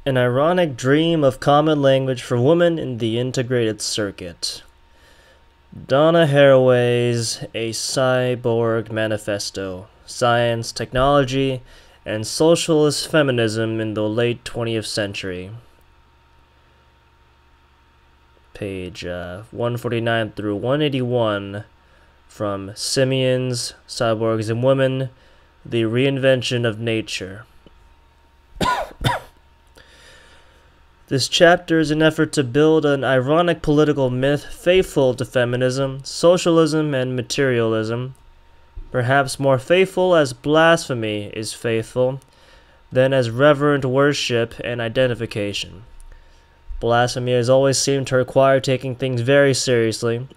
An ironic dream of common language for women in the integrated circuit. Donna Haraway's A Cyborg Manifesto, Science, Technology, and Socialist Feminism in the Late 20th Century. Page 149 through 181 from Simians, Cyborgs and Women, The Reinvention of Nature. This chapter is an effort to build an ironic political myth faithful to feminism, socialism, and materialism, perhaps more faithful as blasphemy is faithful than as reverent worship and identification. Blasphemy has always seemed to require taking things very seriously.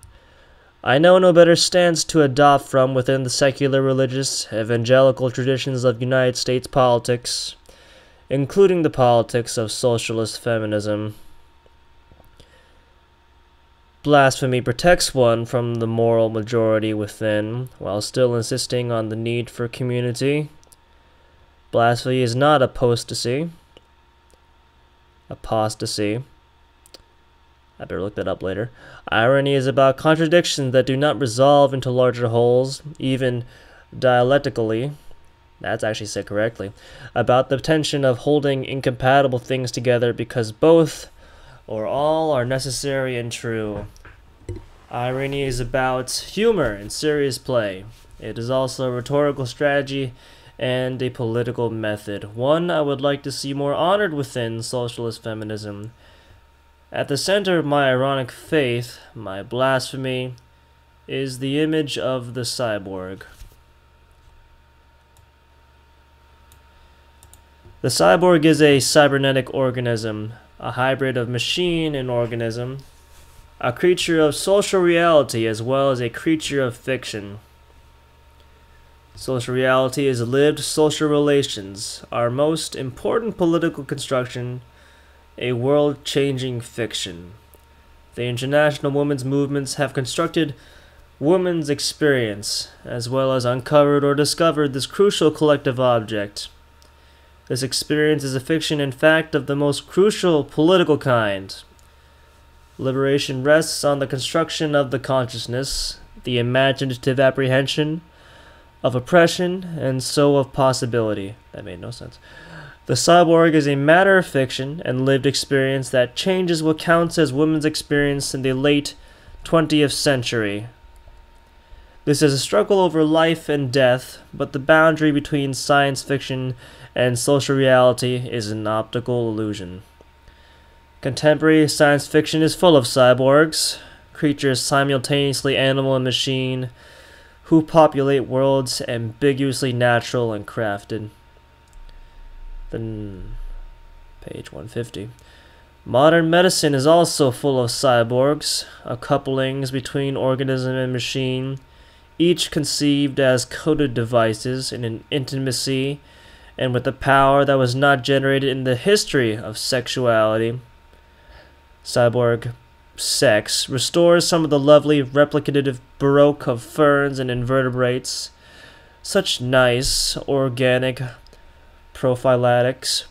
I know no better stance to adopt from within the secular religious evangelical traditions of United States politics, including the politics of socialist feminism. Blasphemy protects one from the moral majority within, while still insisting on the need for community. Blasphemy is not apostasy. Apostasy. I better look that up later. Irony is about contradictions that do not resolve into larger wholes, even dialectically. That's actually said correctly. About the tension of holding incompatible things together because both or all are necessary and true. Irony is about humor and serious play. It is also a rhetorical strategy and a political method, one I would like to see more honored within socialist feminism. At the center of my ironic faith, my blasphemy, is the image of the cyborg. The cyborg is a cybernetic organism, a hybrid of machine and organism, a creature of social reality as well as a creature of fiction. Social reality is lived social relations, our most important political construction, a world-changing fiction. The international women's movements have constructed women's experience, as well as uncovered or discovered this crucial collective object. This experience is a fiction, in fact, of the most crucial political kind. Liberation rests on the construction of the consciousness, the imaginative apprehension of oppression, and so of possibility. That made no sense. The cyborg is a matter of fiction and lived experience that changes what counts as women's experience in the late 20th century. This is a struggle over life and death, but the boundary between science fiction and social reality is an optical illusion. Contemporary science fiction is full of cyborgs, creatures simultaneously animal and machine, who populate worlds ambiguously natural and crafted. Then, page 150. Modern medicine is also full of cyborgs, couplings between organism and machine, each conceived as coded devices in an intimacy and with a power that was not generated in the history of sexuality. Cyborg sex restores some of the lovely replicative baroque of ferns and invertebrates, such nice, organic prophylactics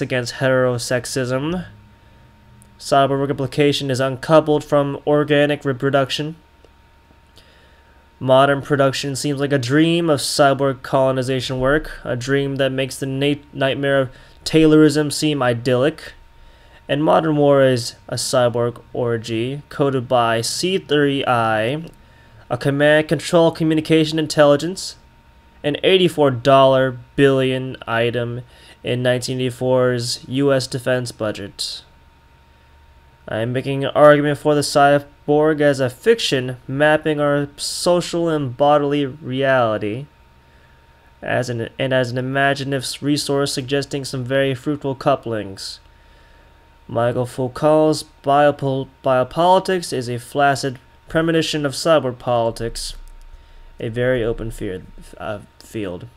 against heterosexism. Cyborg replication is uncoupled from organic reproduction. Modern production seems like a dream of cyborg colonization work, a dream that makes the nightmare of Taylorism seem idyllic. And modern war is a cyborg orgy, coded by C3I, a command control communication intelligence, an $84 billion item in 1984's U.S. defense budget. I am making an argument for the cyborg as a fiction mapping our social and bodily reality, as an imaginative resource suggesting some very fruitful couplings. Michael Foucault's biopolitics is a flaccid premonition of cyborg politics, a very open field. This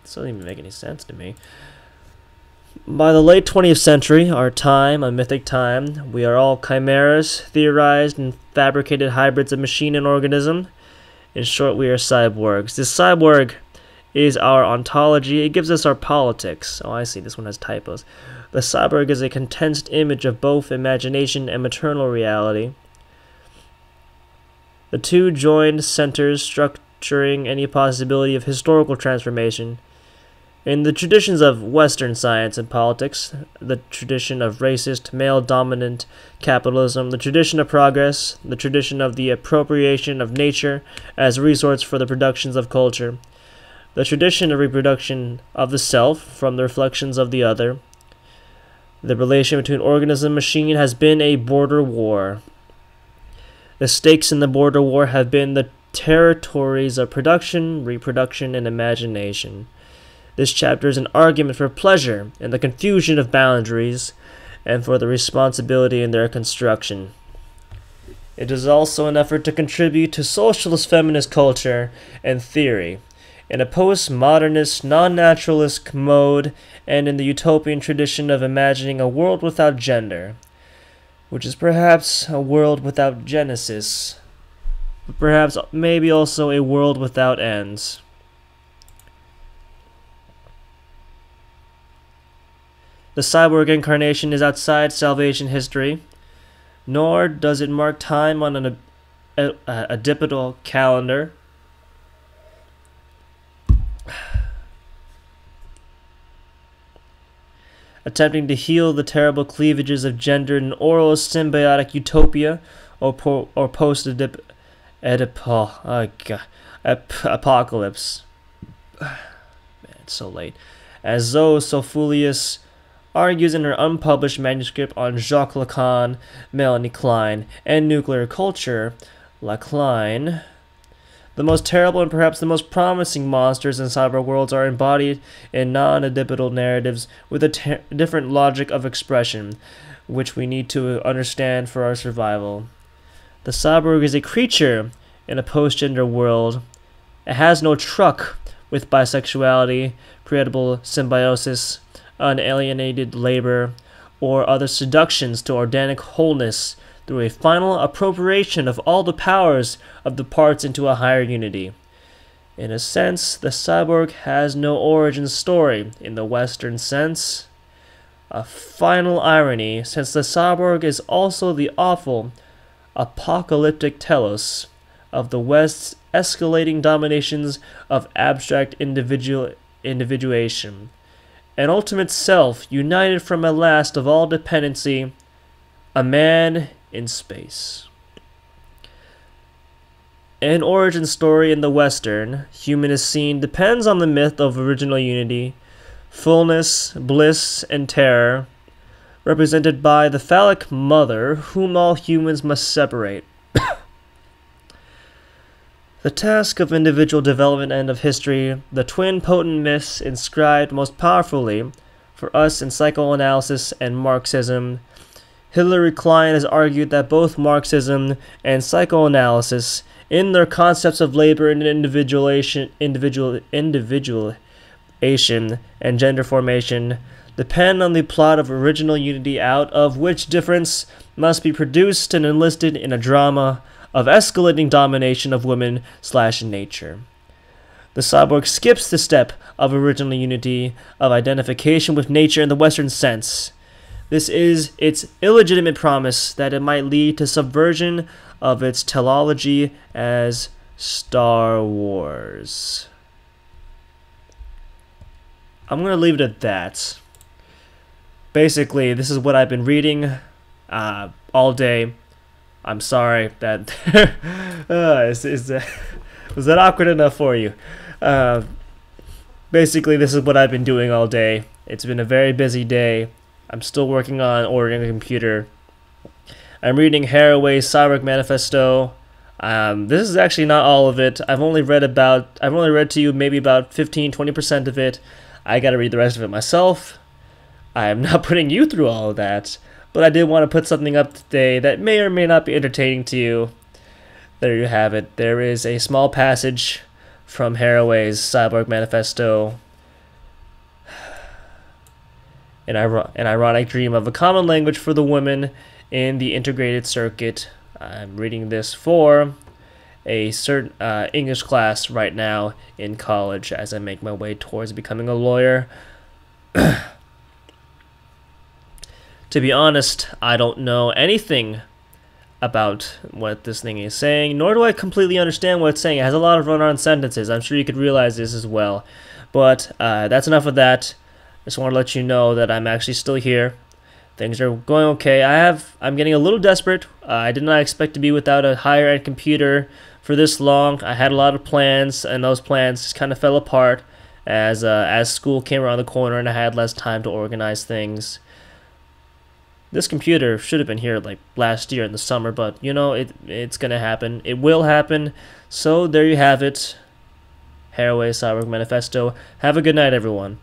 doesn't even make any sense to me. By the late 20th century, our time, a mythic time, we are all chimeras, theorized and fabricated hybrids of machine and organism. In short, we are cyborgs. This cyborg is our ontology. It gives us our politics. Oh, I see. This one has typos. The cyborg is a condensed image of both imagination and maternal reality. The two joined centers structuring any possibility of historical transformation. In the traditions of Western science and politics, the tradition of racist, male-dominant capitalism, the tradition of progress, the tradition of the appropriation of nature as a resource for the productions of culture, the tradition of reproduction of the self from the reflections of the other, the relation between organism and machine has been a border war. The stakes in the border war have been the territories of production, reproduction, and imagination. This chapter is an argument for pleasure and the confusion of boundaries, and for the responsibility in their construction. It is also an effort to contribute to socialist feminist culture and theory, in a postmodernist, non-naturalist mode, and in the utopian tradition of imagining a world without gender, which is perhaps a world without genesis, but perhaps maybe also a world without ends. The cyborg incarnation is outside salvation history, nor does it mark time on an adipedal calendar. Attempting to heal the terrible cleavages of gender in an oral symbiotic utopia or post-apocalypse. Man, it's so late. As Zoe Sophoulias argues in her unpublished manuscript on Jacques Lacan, Melanie Klein, and nuclear culture, Lacan, the most terrible and perhaps the most promising monsters in cyber worlds are embodied in non-adipedal narratives with a different logic of expression, which we need to understand for our survival. The cyborg is a creature in a post-gender world. It has no truck with bisexuality, predictable symbiosis, unalienated labor, or other seductions to organic wholeness through a final appropriation of all the powers of the parts into a higher unity. In a sense, the cyborg has no origin story in the Western sense. A final irony, since the cyborg is also the awful, apocalyptic telos of the West's escalating dominations of abstract individuation. An ultimate self united from a last of all dependency, a man in space. An origin story in the Western, humanist scene depends on the myth of original unity, fullness, bliss, and terror, represented by the phallic mother whom all humans must separate. The task of individual development and of history, the twin potent myths inscribed most powerfully for us in psychoanalysis and Marxism. Hilary Klein has argued that both Marxism and psychoanalysis, in their concepts of labor and individuation and gender formation, depend on the plot of original unity out of which difference must be produced and enlisted in a drama of escalating domination of women/nature. The cyborg skips the step of original unity, of identification with nature in the Western sense. This is its illegitimate promise that it might lead to subversion of its teleology as Star Wars. I'm going to leave it at that. Basically, this is what I've been reading all day. I'm sorry that was that awkward enough for you? Basically, this is what I've been doing all day. It's been a very busy day. I'm still working on ordering a computer. I'm reading Haraway's Cyborg Manifesto. This is actually not all of it. I've only read to you maybe about 15-20% of it. I gotta read the rest of it myself. I am not putting you through all of that, but I did want to put something up today that may or may not be entertaining to you. There you have it. There is a small passage from Haraway's Cyborg Manifesto. An ironic dream of a common language for the women in the integrated circuit. I'm reading this for a certain English class right now in college as I make my way towards becoming a lawyer. To be honest, I don't know anything about what this thing is saying, nor do I completely understand what it's saying. It has a lot of run-on sentences. I'm sure you could realize this as well. But that's enough of that. Just want to let you know that I'm actually still here. Things are going okay. I'm getting a little desperate. I did not expect to be without a higher end computer for this long. I had a lot of plans, and those plans just kind of fell apart as school came around the corner and I had less time to organize things. This computer should have been here like last year in the summer, but you know, it's gonna happen. It will happen. So there you have it. Haraway, Cyborg, Manifesto. Have a good night, everyone.